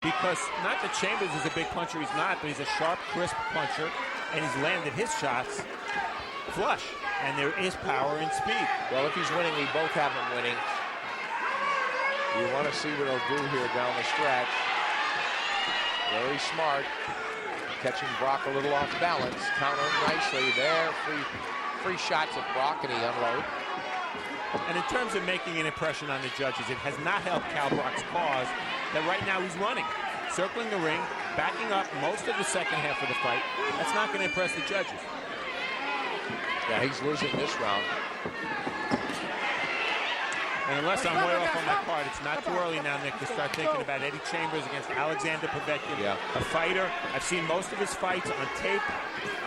because not that Chambers is a big puncher, he's not, but he's a sharp, crisp puncher, and he's landed his shots flush, and there is power and speed. Well, if he's winning, we both have him winning. You want to see what he'll do here down the stretch. Very smart. Catching Brock a little off balance. Countering nicely there. Free shots at Brock, and he unload. And in terms of making an impression on the judges, it has not helped Cal Brock's cause that right now he's running, circling the ring, backing up most of the second half of the fight. That's not going to impress the judges. Yeah, he's losing this round. And unless I'm way off on my card, it's not too early now, Nick, to start thinking about Eddie Chambers against Alexander Povetkin, a fighter. I've seen most of his fights on tape.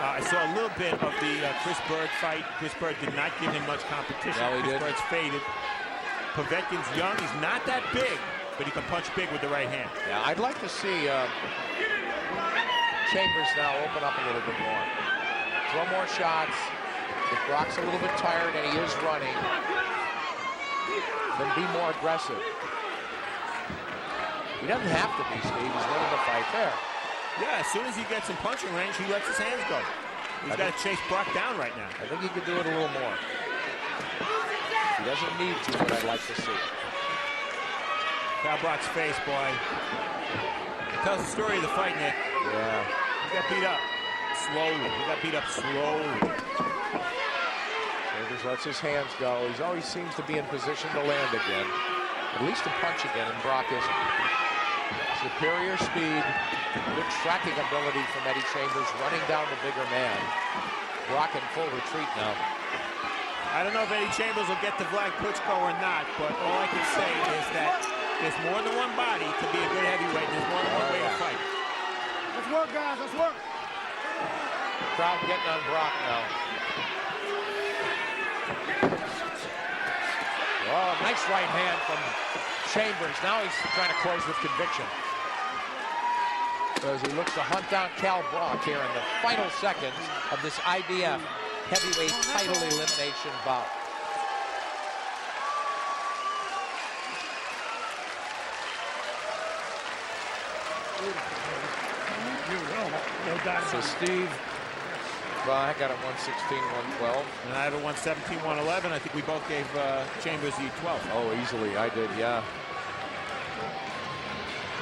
I saw a little bit of the Chris Bird fight. Chris Bird did not give him much competition. No, he Chris Bird's faded. Povetkin's young. He's not that big, but he can punch big with the right hand. Yeah, I'd like to see Chambers now open up a little bit more. Throw more shots. If Brock's a little bit tired and he is running, then be more aggressive. He doesn't have to be, Steve. He's winning the fight there. Yeah, as soon as he gets in punching range, he lets his hands go. He's got to chase Brock down right now. I think he could do it a little more. He doesn't need to, but I'd like to see it. Cal Brock's face, boy. It tells the story of the fight, Nick. Yeah. He got beat up slowly. He got beat up slowly. Chambers lets his hands go. He always seems to be in position to land again. At least to punch again, and Brock isn't. Superior speed, good tracking ability from Eddie Chambers, running down the bigger man. Brock in full retreat now. I don't know if Eddie Chambers will get to Vlad Klitschko or not, but all I can say is that there's more than one body to be a good heavyweight. There's more than one way to fight. Let's work, guys. Let's work. Crowd getting on Brock now. Oh, nice right hand from Chambers. Now he's trying to close with conviction. As he looks to hunt down Cal Brock here in the final seconds of this IBF heavyweight title elimination bout. So Steve, well, I got it 116, 112. And I have it 117, 111. I think we both gave Chambers the 12. Oh, easily. I did, yeah.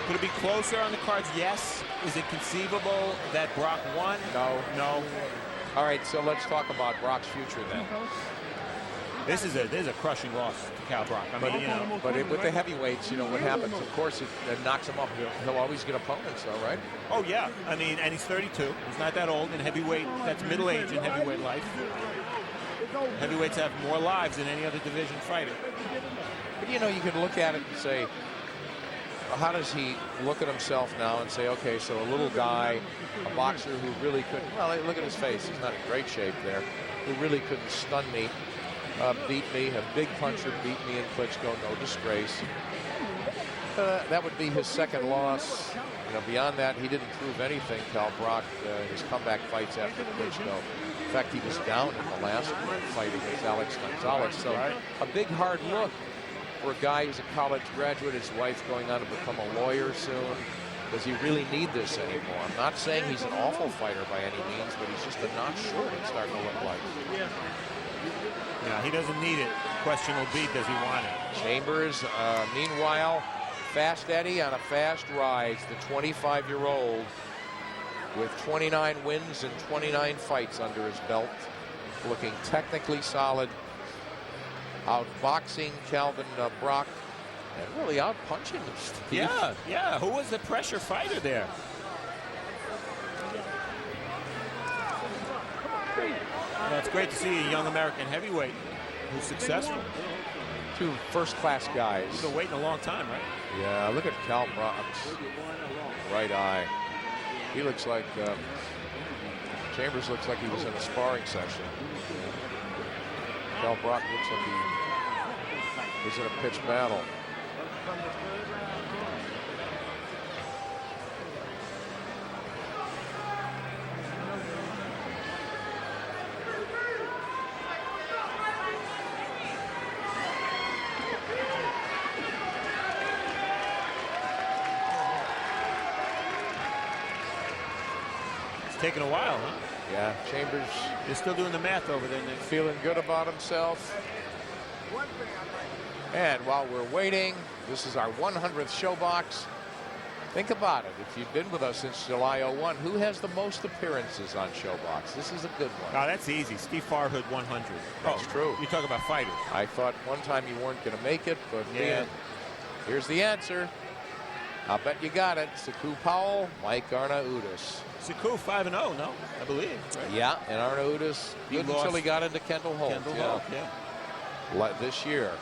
Could it be closer on the cards? Yes. Is it conceivable that Brock won? No. No. All right, so let's talk about Brock's future then. This is a crushing loss to Cal Brock. I mean, you know. But with the heavyweights, you know what happens. Of course, it knocks him up. He'll always get opponents, though, right? Oh yeah. I mean, and he's 32. He's not that old in heavyweight. That's middle age in heavyweight life. Heavyweights have more lives than any other division fighter. But you know, you can look at it and say, how does he look at himself now and say, okay, so a little guy, a boxer who really couldn't, well, look at his face. He's not in great shape there. Who really couldn't stun me, beat me, a big puncher beat me in Klitschko, no disgrace. That would be his second loss. You know, beyond that, he didn't prove anything, Cal Brock, his comeback fights after Klitschko. In fact, he was down in the last fight against Alex Gonzalez. So a big hard look for a guy who's a college graduate, his wife going on to become a lawyer soon. Does he really need this anymore? I'm not saying he's an awful fighter by any means, but he's just a notch short, it's starting to look like. Yeah, he doesn't need it. The question will be, does he want it? Chambers, meanwhile, Fast Eddie on a fast rise, the 25-year-old with 29 wins and 29 fights under his belt, looking technically solid, outboxing Calvin Brock, and really outpunching him, Steve. Yeah. Who was the pressure fighter there? Well, it's great to see a young American heavyweight who's successful. Two first-class guys. He's been waiting a long time, right? Yeah, look at Cal Brock's right eye. He looks like, Chambers looks like he was in a sparring session. Cal Brock looks like he was in a pitched battle. taking a while, huh? Yeah, Chambers. They're still doing the math over there, Nick. Feeling good about himself. And while we're waiting, this is our 100th ShoBox. Think about it. If you've been with us since July 01, who has the most appearances on ShoBox? This is a good one. Oh, that's easy. Steve Farhood, 100. That's true. You talk about fighters. I thought one time you weren't going to make it, but Yeah. here's the answer. I'll bet you got it. Saku Powell, Mike Arnaudis. Saku 5-0, no? I believe. Right? Yeah, and Arnaudis He good lost until he got into Kendall Holt. Kendall yeah. Holt, yeah. This year.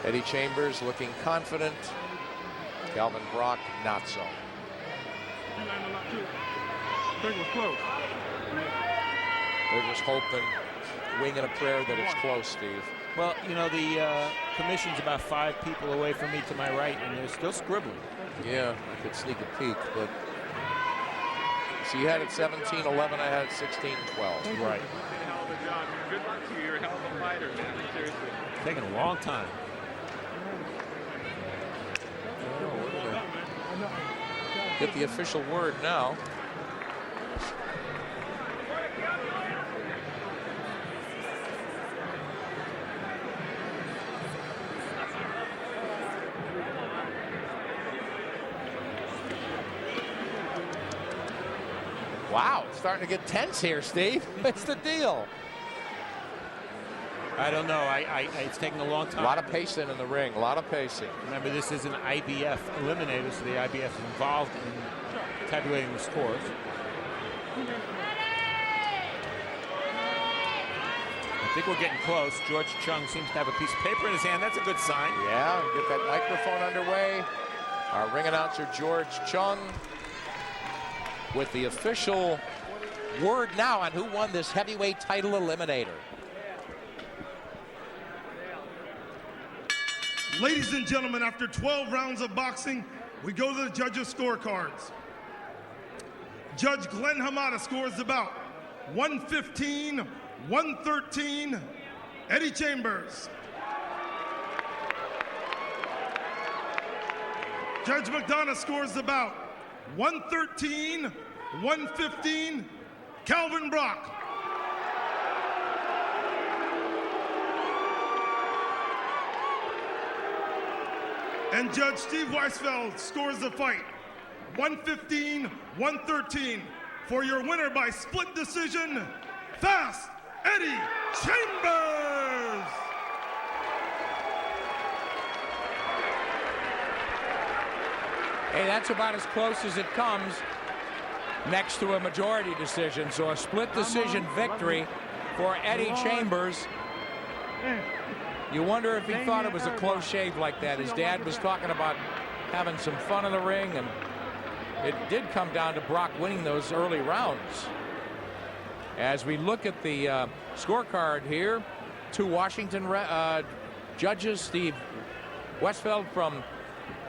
Eddie Chambers looking confident. Calvin Brock not so. They're just hoping, winging a prayer that it's close, Steve. Well, you know, the commission's about 5 people away from me to my right, and they're still scribbling. Yeah, I could sneak a peek, but so you had it 17-11, I had it 16-12. Right. Good luck to you. You're a hell of a fighter, man. Seriously. Taking a long time. Get the official word now. Wow, it's starting to get tense here, Steve. What's the deal? I don't know. It's taking a long time. A lot of pacing in the ring. A lot of pacing. Remember, this is an IBF eliminator, so the IBF is involved in tabulating the scores. I think we're getting close. George Chung seems to have a piece of paper in his hand. That's a good sign. Yeah, get that microphone underway. Our ring announcer, George Chung, with the official word now on who won this heavyweight title eliminator. Ladies and gentlemen, after 12 rounds of boxing, we go to the judges' scorecards. Judge Glenn Hamada scores the bout 115-113, Eddie Chambers. Judge McDonough scores the bout 113-115, Calvin Brock. And Judge Steve Weisfeld scores the fight 115-113 for your winner by split decision, Fast Eddie Chambers. Hey, that's about as close as it comes next to a majority decision. So a split decision victory for Eddie Chambers. You wonder if he thought it was a close shave like that. His dad was talking about having some fun in the ring, and it did come down to Brock winning those early rounds. As we look at the scorecard here, 2 Washington judges, Steve Weisfeld from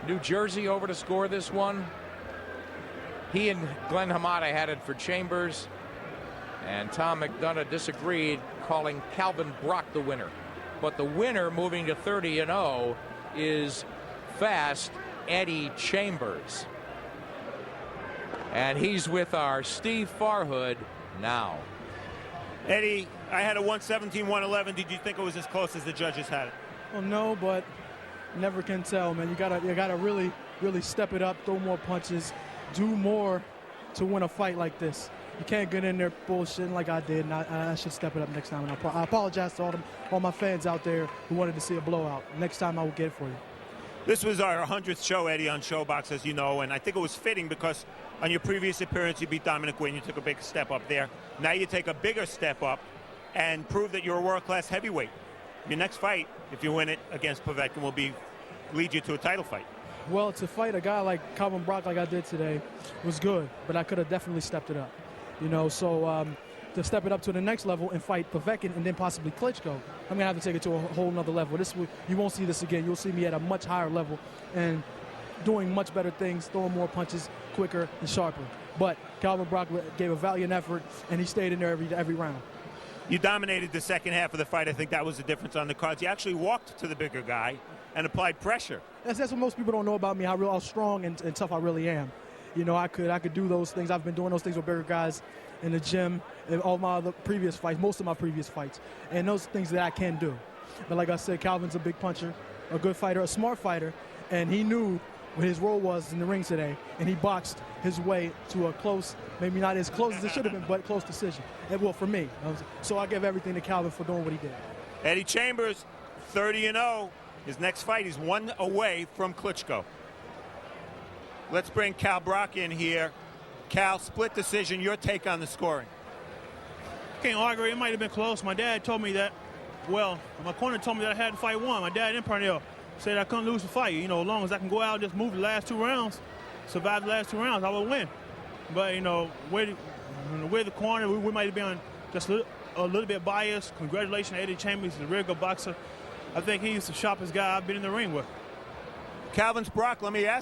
New Jersey over to score this one. He and Glenn Hamada had it for Chambers, and Tom McDonough disagreed, calling Calvin Brock the winner. But the winner, moving to 30-0, is Fast Eddie Chambers. And he's with our Steve Farhood now. Eddie, I had a 117-111. Did you think it was as close as the judges had it? Well, no, but never can tell, man. You gotta really step it up, throw more punches, do more to win a fight like this. You can't get in there bullshitting like I did, and I should step it up next time. And I apologize to all my fans out there who wanted to see a blowout. Next time I will get it for you. This was our 100th show, Eddie, on ShoBox, as you know, and I think it was fitting because on your previous appearance, you beat Dominic Wynn. You took a big step up there. Now you take a bigger step up and prove that you're a world-class heavyweight. Your next fight, if you win it against Povetkin, will lead you to a title fight. Well, to fight a guy like Calvin Brock like I did today was good, but I could have definitely stepped it up. You know, so to step it up to the next level and fight Povetkin and then possibly Klitschko, I'm going to have to take it to a whole nother level. You won't see this again. You'll see me at a much higher level and doing much better things, throwing more punches quicker and sharper. But Calvin Brock gave a valiant effort, and he stayed in there every round. You dominated the second half of the fight. I think that was the difference on the cards. You actually walked to the bigger guy and applied pressure. That's what most people don't know about me, how strong and tough I really am. You know, I could do those things. I've been doing those things with bigger guys in the gym in all my other previous fights, most of my previous fights, and those things that I can do. But like I said, Calvin's a big puncher, a good fighter, a smart fighter, and he knew what his role was in the ring today, and he boxed his way to a close, maybe not as close as it should have been, but close decision. And well, for me. So I give everything to Calvin for doing what he did. Eddie Chambers, 30-0. His next fight, he's 1 away from Klitschko. Let's bring Cal Brock in here. Cal, split decision, your take on the scoring. Can't argue, it might have been close. My dad told me that, well, my corner told me that I had to fight one. My dad and Parnell said I couldn't lose the fight. You know, as long as I can go out and just move the last 2 rounds, survive the last 2 rounds, I will win. But, you know, with the corner, we might have been just a little bit biased. Congratulations to Eddie Chambers. He's a real good boxer. I think he's the sharpest guy I've been in the ring with. Calvin Brock, let me ask